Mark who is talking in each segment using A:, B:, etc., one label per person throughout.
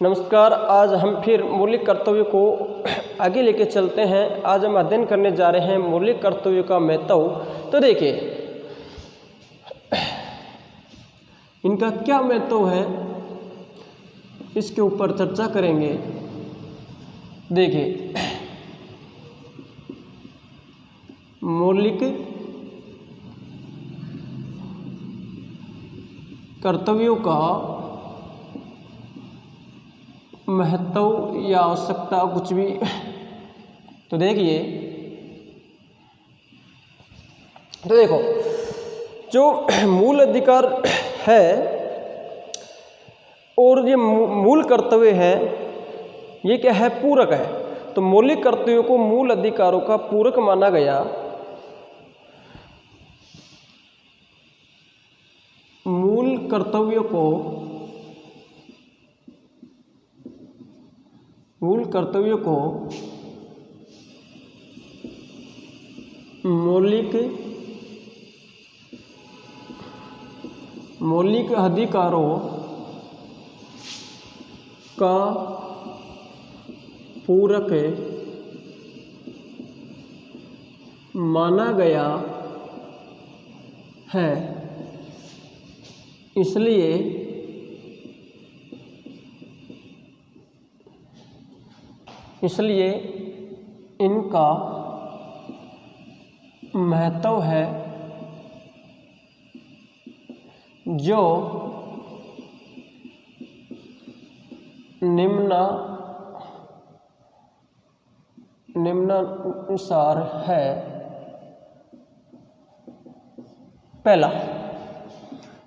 A: नमस्कार। आज हम फिर मौलिक कर्तव्य को आगे लेके चलते हैं। आज हम अध्ययन करने जा रहे हैं मौलिक कर्तव्य का महत्व। तो देखिए इनका क्या महत्व है, इसके ऊपर चर्चा करेंगे। देखिए मौलिक कर्तव्यों का महत्व या आवश्यकता कुछ भी। तो देखिए देखो जो मूल अधिकार है और ये मूल कर्तव्य है, ये क्या है, पूरक है। तो मौलिक कर्तव्यों को मूल अधिकारों का पूरक माना गया। मूल कर्तव्यों को मौलिक अधिकारों का पूरक माना गया है। इसलिए इनका महत्व है जो निम्नानुसार है। पहला,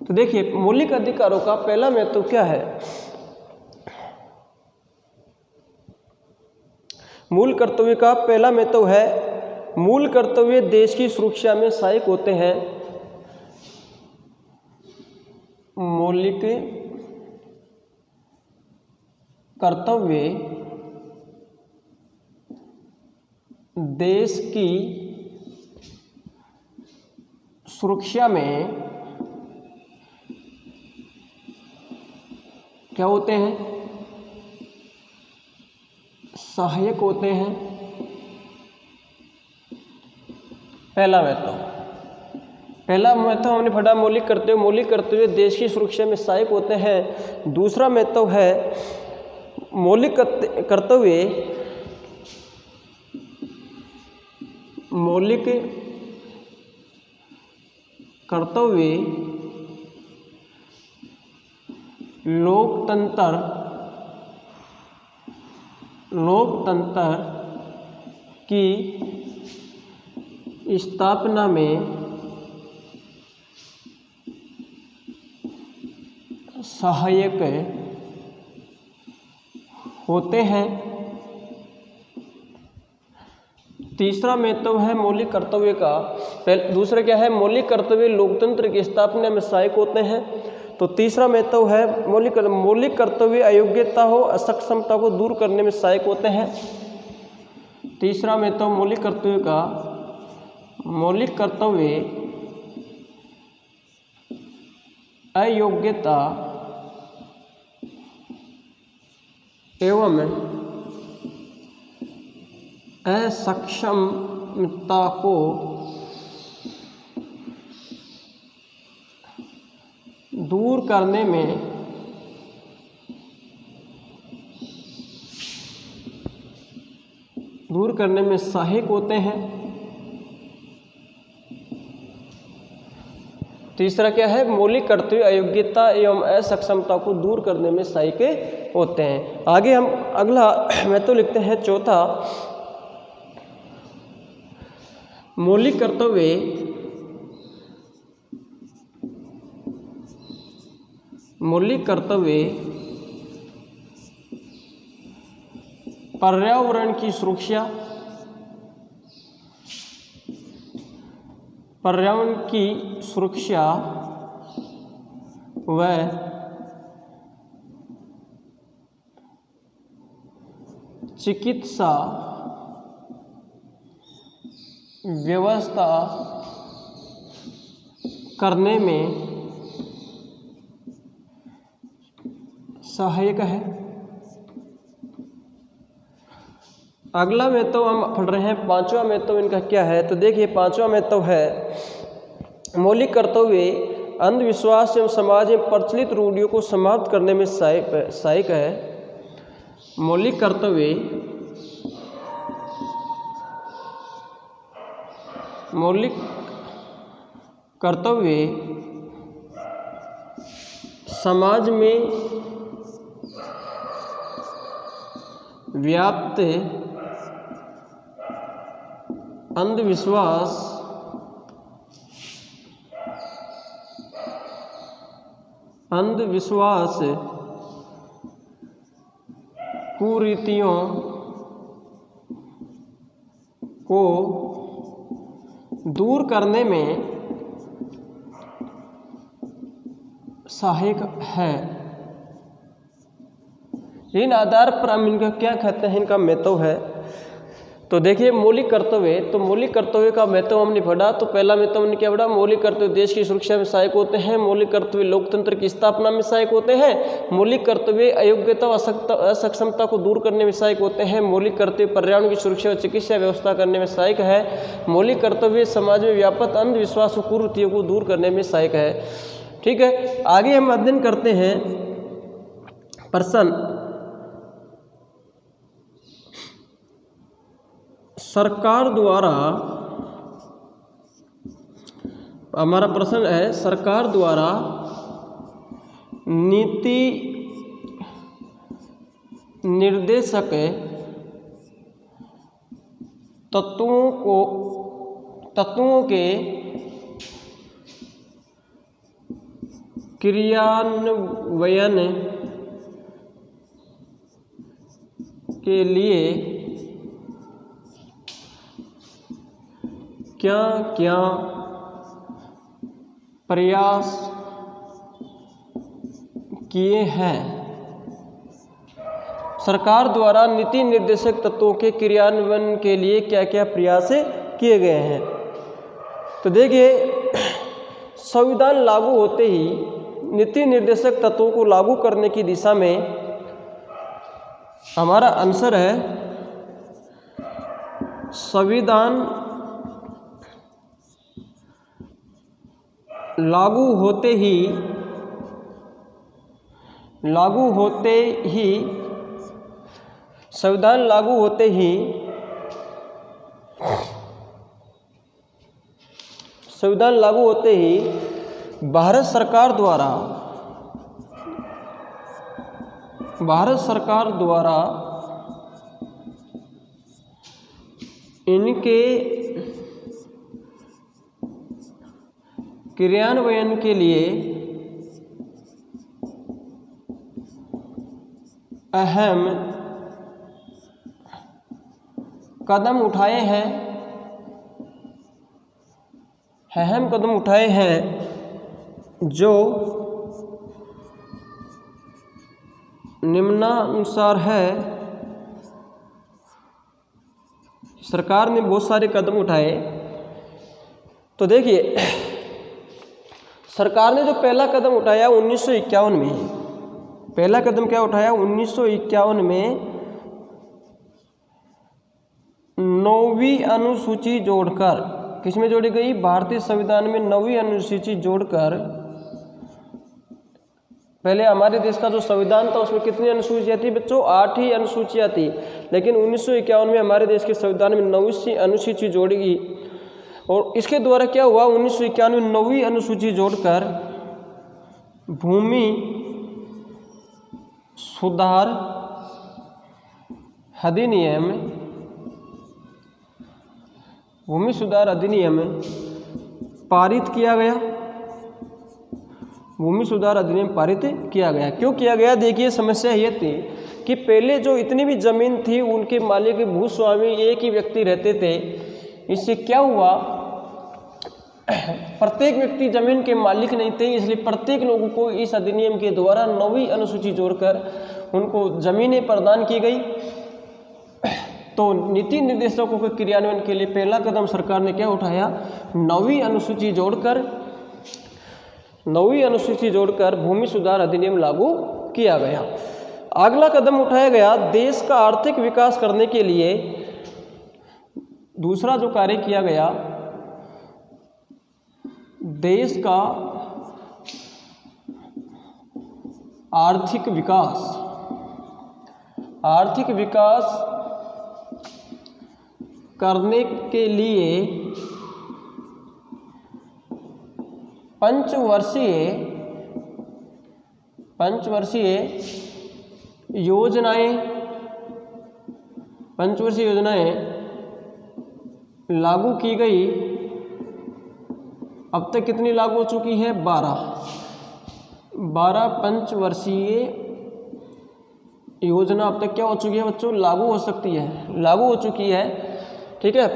A: तो देखिए मौलिक अधिकारों का पहला महत्व क्या है। मूल कर्तव्य का पहला महत्व है, मूल कर्तव्य देश की सुरक्षा में सहायक होते हैं। मौलिक कर्तव्य देश की सुरक्षा में क्या होते हैं, सहायक होते हैं। पहला महत्व हमने पढ़ा मौलिक कर्तव्य देश की सुरक्षा में सहायक होते हैं। दूसरा महत्व है मौलिक कर्तव्य लोकतंत्र की स्थापना में सहायक होते हैं। तीसरा महत्व है मौलिक कर्तव्य का, दूसरा क्या है, मौलिक कर्तव्य लोकतंत्र की स्थापना में सहायक होते हैं। तो तीसरा महत्व है मौलिक कर्तव्य अयोग्यता हो असक्षमता को दूर करने में सहायक होते हैं। तीसरा महत्व मौलिक कर्तव्य का, मौलिक कर्तव्य अयोग्यता एवं असक्षमता को दूर करने में सहायक होते हैं। तीसरा क्या है, मौलिक कर्तव्य अयोग्यता एवं असक्षमता को दूर करने में सहायक होते हैं। आगे हम अगला महत्व लिखते हैं चौथा, मौलिक कर्तव्य पर्यावरण की सुरक्षा व चिकित्सा व्यवस्था करने में सहायक है। अगला महत्व हम पढ़ रहे हैं, पांचवा महत्व इनका क्या है। तो देखिए पांचवा महत्व है मौलिक कर्तव्य अंधविश्वास एवं समाज में प्रचलित रूढ़ियों को समाप्त करने में सहायक है। मौलिक कर्तव्य समाज में व्याप्त अंधविश्वास कुरीतियों को दूर करने में सहायक है। इन आधार पर हम इनका क्या कहते हैं, इनका महत्व है। तो देखिए मौलिक कर्तव्य, तो मौलिक कर्तव्य का महत्व हमने पढ़ा। तो पहला महत्व हमने क्या पढ़ा, मौलिक कर्तव्य देश की सुरक्षा में सहायक होते हैं, मौलिक कर्तव्य लोकतंत्र की स्थापना में सहायक होते हैं, मौलिक कर्तव्य अयोग्यता व असक्षमता को दूर करने में सहायक होते हैं, मौलिक कर्तव्य पर्यावरण की सुरक्षा और चिकित्सा व्यवस्था करने में सहायक है, मौलिक कर्तव्य समाज में व्यापक अंधविश्वास और कुरीतियों को दूर करने में सहायक है। ठीक है, आगे हम अध्ययन करते हैं प्रश्न। सरकार द्वारा, हमारा प्रश्न है सरकार द्वारा नीति निर्देशक तत्वों के क्रियान्वयन के लिए क्या क्या प्रयास किए हैं। सरकार द्वारा नीति निर्देशक तत्वों के क्रियान्वयन के लिए क्या क्या प्रयास किए गए हैं। तो देखिए संविधान लागू होते ही नीति निर्देशक तत्वों को लागू करने की दिशा में हमारा आंसर है संविधान लागू होते ही संविधान लागू होते ही भारत सरकार द्वारा इनके क्रियान्वयन के लिए अहम कदम उठाए हैं जो निम्नानुसार है। सरकार ने बहुत सारे कदम उठाए। तो देखिए सरकार ने जो पहला कदम उठाया 1951 में, पहला कदम क्या उठाया 1951 में 9वीं अनुसूची जोड़कर, किसमें जोड़ी गई, भारतीय संविधान में 9वीं अनुसूची जोड़कर। पहले हमारे देश का जो संविधान था उसमें कितनी अनुसूचियाँ थी बच्चों, 8 ही अनुसूचियाँ थी, लेकिन 1951 में हमारे देश के संविधान में 9वीं अनुसूची जोड़ी गई। और इसके द्वारा क्या हुआ, 1991 में 9वीं अनुसूची जोड़कर भूमि सुधार अधिनियम पारित किया गया। भूमि सुधार अधिनियम पारित किया गया। क्यों किया गया, देखिए समस्या ये थी कि पहले जो इतनी भी जमीन थी उनके मालिक भूस्वामी एक ही व्यक्ति रहते थे। इससे क्या हुआ, प्रत्येक व्यक्ति जमीन के मालिक नहीं थे, इसलिए प्रत्येक लोगों को इस अधिनियम के द्वारा 9वीं अनुसूची जोड़कर उनको जमीनें प्रदान की गई। तो नीति निर्देशकों के क्रियान्वयन के लिए पहला कदम सरकार ने क्या उठाया, 9वीं अनुसूची जोड़कर भूमि सुधार अधिनियम लागू किया गया। अगला कदम उठाया गया, देश का आर्थिक विकास करने के लिए दूसरा जो कार्य किया गया, देश का आर्थिक विकास करने के लिए पंचवर्षीय योजनाएं लागू की गई। अब तक कितनी लागू हो चुकी है? 12 पंचवर्षीय योजना अब तक क्या हो चुकी है बच्चों? लागू हो चुकी है। ठीक है।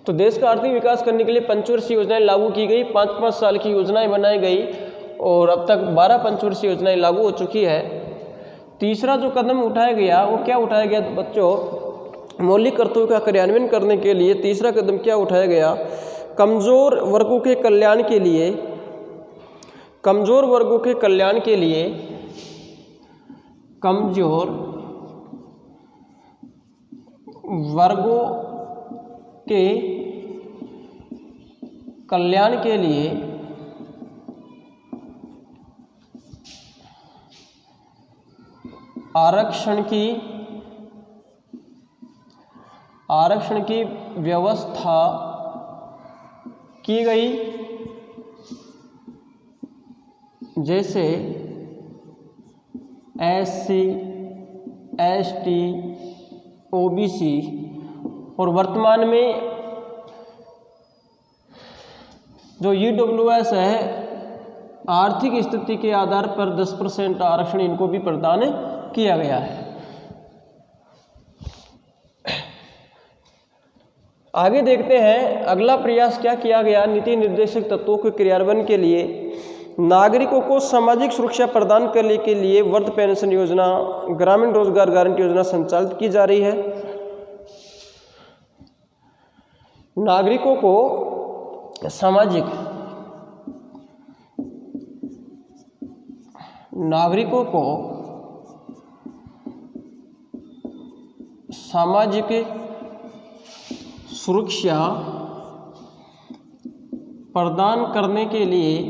A: तो देश का आर्थिक विकास करने के लिए पंचवर्षीय योजनाएं लागू की गई, 5-5 साल की योजनाएं बनाई गई और अब तक 12 पंचवर्षीय योजनाएं लागू हो चुकी है। तीसरा जो कदम उठाया गया वो क्या उठाया गया बच्चों? मौलिक कर्तव्यों का क्रियान्वयन करने के लिए तीसरा कदम क्या उठाया गया? कमजोर वर्गों के कल्याण के लिए कमजोर वर्गों के कल्याण के लिए आरक्षण की व्यवस्था की गई, जैसे SC, ST, OBC और वर्तमान में जो EWS है, आर्थिक स्थिति के आधार पर 10% आरक्षण इनको भी प्रदान किया गया है। आगे देखते हैं अगला प्रयास क्या किया गया। नीति निर्देशक तत्वों के क्रियान्वयन के लिए नागरिकों को सामाजिक सुरक्षा प्रदान करने के लिए वृद्ध पेंशन योजना, ग्रामीण रोजगार गारंटी योजना संचालित की जा रही है। नागरिकों को सामाजिक सुरक्षा प्रदान करने के लिए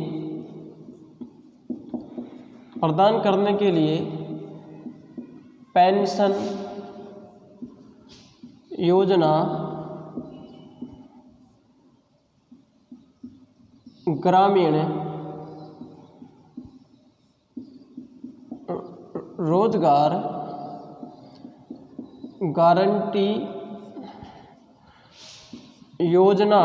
A: पेंशन योजना, ग्रामीण रोजगार गारंटी योजना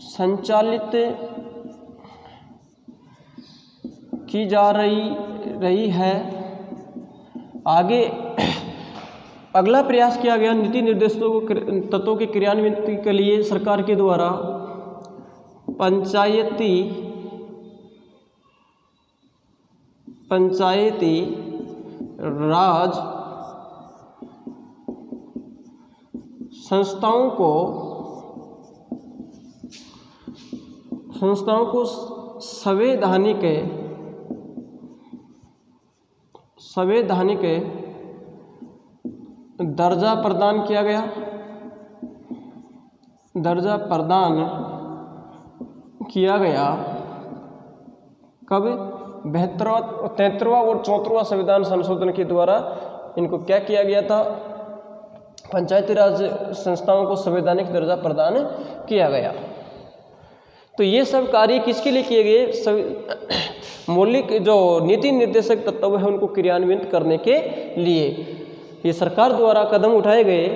A: संचालित की जा रही है। आगे अगला प्रयास किया गया नीति निर्देशों तत्वों के क्रियान्वयन के लिए सरकार के द्वारा पंचायती राज संस्थाओं को संवैधानिक दर्जा प्रदान किया गया। कब? 73वां और 74वां संविधान संशोधन के द्वारा इनको क्या किया गया था? पंचायती राज संस्थाओं को संवैधानिक दर्जा प्रदान किया गया। तो ये सब कार्य किसके लिए किए गए? मौलिक जो नीति निर्देशक तत्व है उनको क्रियान्वित करने के लिए ये सरकार द्वारा कदम उठाए गए।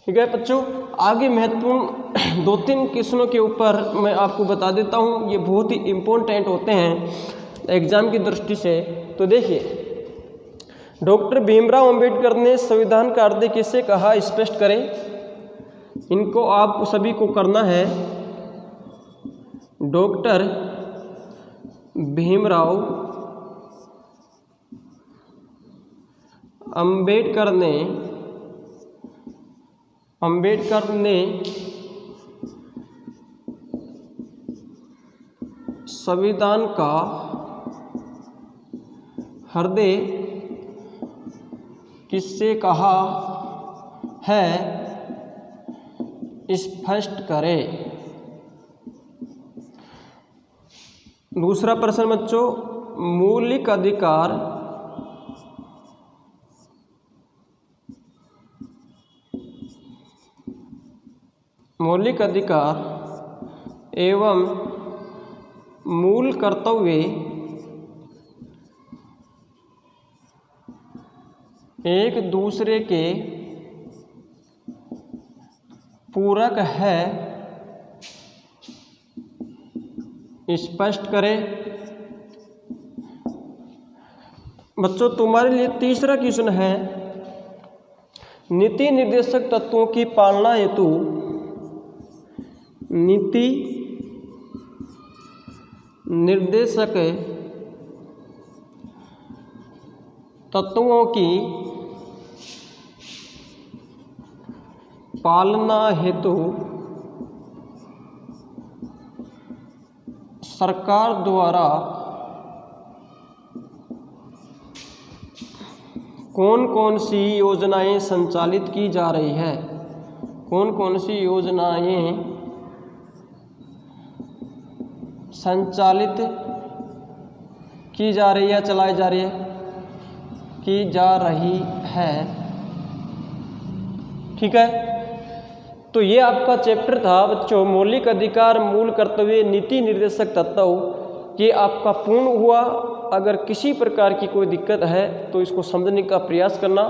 A: ठीक है बच्चों, आगे महत्वपूर्ण 2-3 क्वेश्चनों के ऊपर मैं आपको बता देता हूँ। ये बहुत ही इम्पोर्टेंट होते हैं एग्जाम की दृष्टि से। तो देखिए, डॉक्टर भीमराव अंबेडकर ने संविधान का अर्थ किससे कहा? स्पष्ट करें। इनको आप सभी को करना है। डॉक्टर भीमराव अंबेडकर ने अंबेडकर ने संविधान का हृदय किससे कहा है, स्पष्ट करें। दूसरा प्रश्न बच्चों, मौलिक अधिकार एवं मूल कर्तव्य एक दूसरे के पूरक है, स्पष्ट करें। बच्चों तुम्हारे लिए तीसरा क्वेश्चन है, नीति निर्देशक तत्वों की पालना हेतु नीति निर्देशक तत्वों की पालना हेतु सरकार द्वारा कौन कौन सी योजनाएं संचालित की जा रही है, कौन कौन सी योजनाएं संचालित की जा रही है, चलाई जा रही है, की जा रही है। ठीक है, तो ये आपका चैप्टर था बच्चों, मौलिक अधिकार, मूल कर्तव्य, नीति निर्देशक तत्व। ये आपका पूर्ण हुआ। अगर किसी प्रकार की कोई दिक्कत है तो इसको समझने का प्रयास करना।